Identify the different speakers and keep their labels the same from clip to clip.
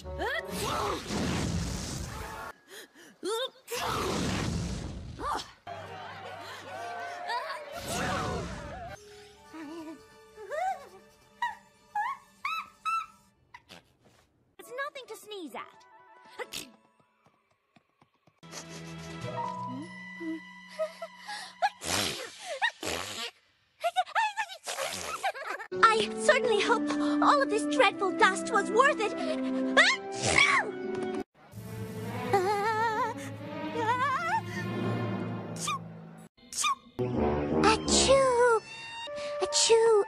Speaker 1: It's nothing to sneeze at. I certainly hope all of this dreadful dust was worth it. Achoo! Achoo!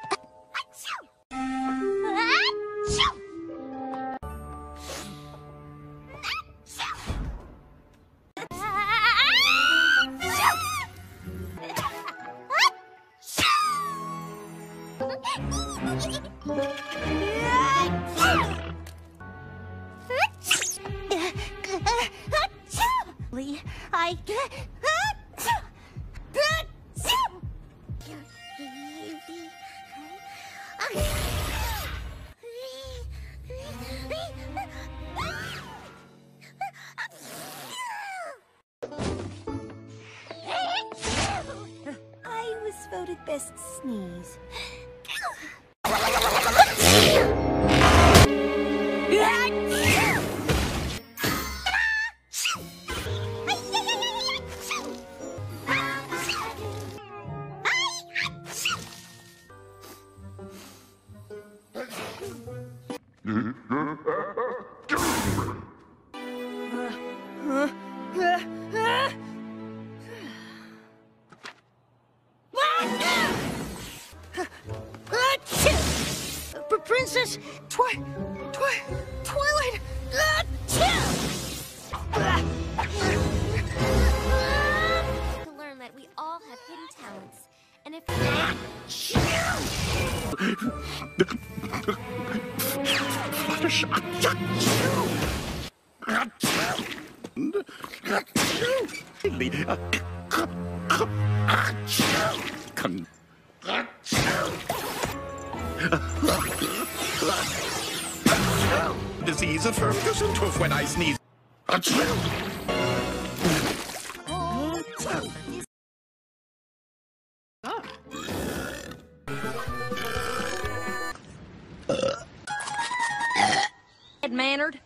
Speaker 1: I was voted best sneeze.
Speaker 2: Princess Twilight.
Speaker 1: To learn that we all have hidden talents, and if
Speaker 3: Disease of Firkus and Tooth when I sneeze.
Speaker 1: mannered.